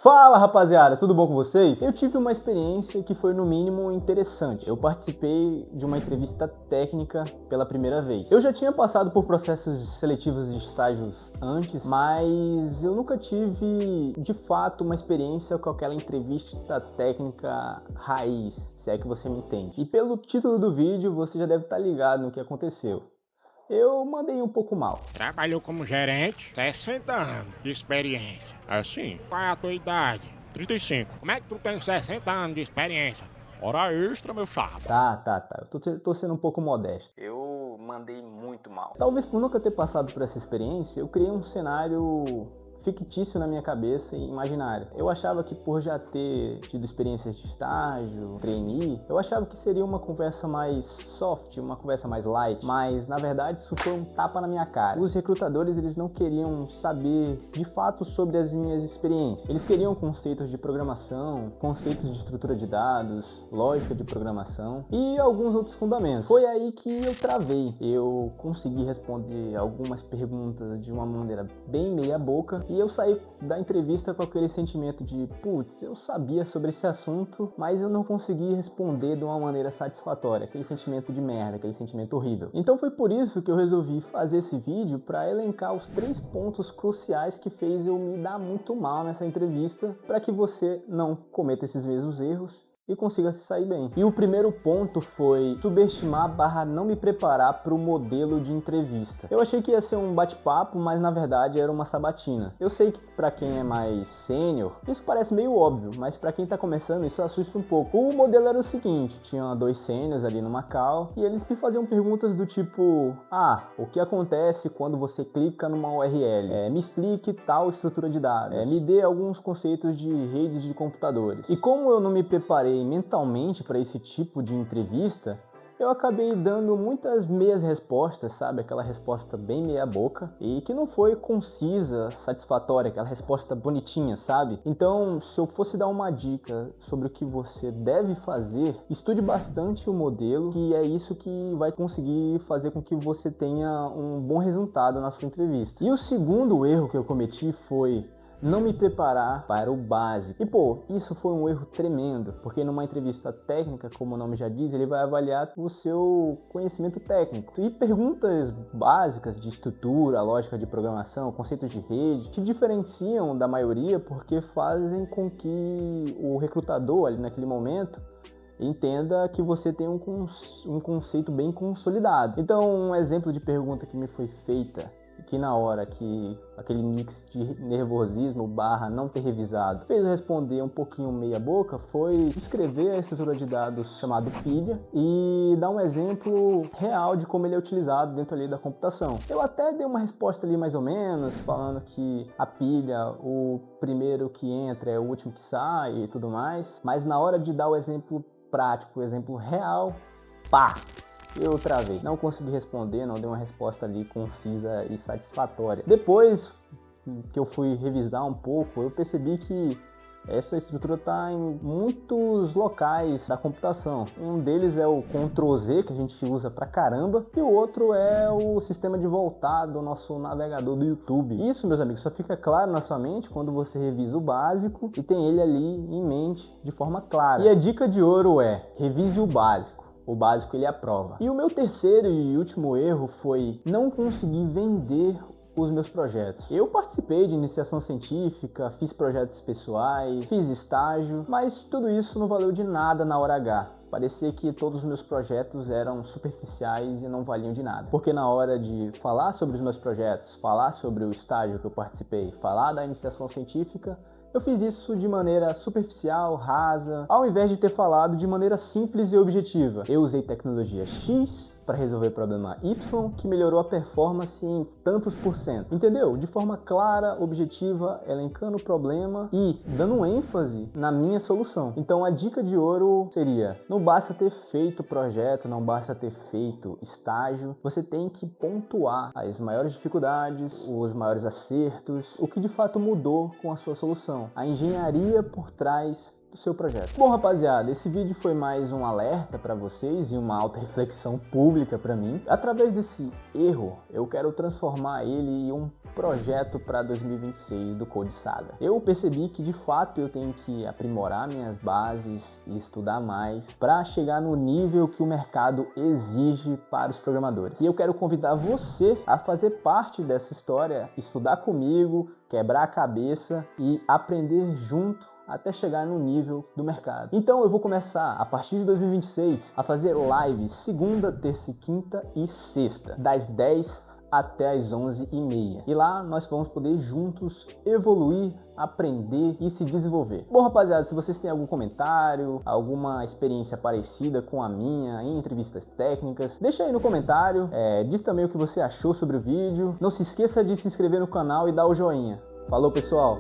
Fala rapaziada, tudo bom com vocês? Eu tive uma experiência que foi no mínimo interessante. Eu participei de uma entrevista técnica pela primeira vez. Eu já tinha passado por processos seletivos de estágios antes, mas eu nunca tive de fato uma experiência com aquela entrevista técnica raiz, se é que você me entende. E pelo título do vídeo você já deve estar ligado no que aconteceu. Eu mandei um pouco mal. Trabalhou como gerente, 60 anos de experiência. Assim? Qual é a tua idade? 35. Como é que tu tem 60 anos de experiência? Hora extra, meu chapa. Tá. Eu tô sendo um pouco modesto. Eu mandei muito mal. Talvez por nunca ter passado por essa experiência, eu criei um cenário fictício na minha cabeça e imaginário. Eu achava que por já ter tido experiências de estágio, trainee, eu achava que seria uma conversa mais soft, uma conversa mais light, mas na verdade isso foi um tapa na minha cara. Os recrutadores, eles não queriam saber de fato sobre as minhas experiências. Eles queriam conceitos de programação, conceitos de estrutura de dados, lógica de programação e alguns outros fundamentos. Foi aí que eu travei. Eu consegui responder algumas perguntas de uma maneira bem meia boca e eu saí da entrevista com aquele sentimento de putz, eu sabia sobre esse assunto, mas eu não consegui responder de uma maneira satisfatória, aquele sentimento de merda, aquele sentimento horrível. Então foi por isso que eu resolvi fazer esse vídeo para elencar os 3 pontos cruciais que fez eu me dar muito mal nessa entrevista, para que você não cometa esses mesmos erros e consiga se sair bem. E o primeiro ponto foi subestimar / não me preparar para o modelo de entrevista. Eu achei que ia ser um bate-papo, mas na verdade era uma sabatina. Eu sei que para quem é mais sênior, isso parece meio óbvio, mas para quem tá começando isso assusta um pouco. O modelo era o seguinte, tinha 2 sêniors ali numa call e eles me faziam perguntas do tipo: o que acontece quando você clica numa URL? Me explique tal estrutura de dados. Me dê alguns conceitos de redes de computadores. E como eu não me preparei mentalmente para esse tipo de entrevista, eu acabei dando muitas meias respostas, sabe? Aquela resposta bem meia boca e que não foi concisa, satisfatória, aquela resposta bonitinha, sabe? Então, se eu fosse dar uma dica sobre o que você deve fazer, estude bastante o modelo, que é isso que vai conseguir fazer com que você tenha um bom resultado na sua entrevista. E o segundo erro que eu cometi foi não me preparar para o básico. E isso foi um erro tremendo, porque numa entrevista técnica, como o nome já diz, ele vai avaliar o seu conhecimento técnico. E perguntas básicas de estrutura, lógica de programação, conceitos de rede, te diferenciam da maioria porque fazem com que o recrutador ali naquele momento entenda que você tem um conceito bem consolidado. Então, um exemplo de pergunta que me foi feita, que na hora que aquele mix de nervosismo / não ter revisado fez eu responder um pouquinho meia boca, foi escrever a estrutura de dados chamado pilha e dar um exemplo real de como ele é utilizado dentro ali da computação. Eu até dei uma resposta ali mais ou menos, falando que a pilha, o primeiro que entra é o último que sai e tudo mais, mas na hora de dar o exemplo prático, o exemplo real, eu travei, não consegui responder, não dei uma resposta ali concisa e satisfatória. Depois que eu fui revisar um pouco, eu percebi que essa estrutura está em muitos locais da computação. Um deles é o Ctrl+Z, que a gente usa pra caramba, e o outro é o sistema de voltar do nosso navegador do YouTube. Isso, meus amigos, só fica claro na sua mente quando você revisa o básico e tem ele ali em mente de forma clara. E a dica de ouro é: revise o básico. O básico ele aprova. E o meu terceiro e último erro foi não conseguir vender os meus projetos. Eu participei de iniciação científica, fiz projetos pessoais, fiz estágio, mas tudo isso não valeu de nada na hora H. Parecia que todos os meus projetos eram superficiais e não valiam de nada. Porque na hora de falar sobre os meus projetos, falar sobre o estágio que eu participei, falar da iniciação científica, eu fiz isso de maneira superficial, rasa, ao invés de ter falado de maneira simples e objetiva. Eu usei tecnologia X para resolver problema Y, que melhorou a performance em tantos %. Entendeu? De forma clara, objetiva, elencando o problema e dando ênfase na minha solução. Então a dica de ouro seria: não basta ter feito projeto, não basta ter feito estágio, você tem que pontuar as maiores dificuldades, os maiores acertos, o que de fato mudou com a sua solução. A engenharia por trás do seu projeto. Bom, rapaziada, esse vídeo foi mais um alerta para vocês e uma auto-reflexão pública para mim. Através desse erro, eu quero transformar ele em um projeto para 2026 do Code Saga. Eu percebi que de fato eu tenho que aprimorar minhas bases e estudar mais para chegar no nível que o mercado exige para os programadores. E eu quero convidar você a fazer parte dessa história, estudar comigo, quebrar a cabeça e aprender junto até chegar no nível do mercado. Então eu vou começar, a partir de 2026, a fazer lives segunda, terça e quinta e sexta, das 10 até as 11h30. E lá nós vamos poder juntos evoluir, aprender e se desenvolver. Bom, rapaziada, se vocês têm algum comentário, alguma experiência parecida com a minha em entrevistas técnicas, deixa aí no comentário, diz também o que você achou sobre o vídeo. Não se esqueça de se inscrever no canal e dar o joinha. Falou, pessoal!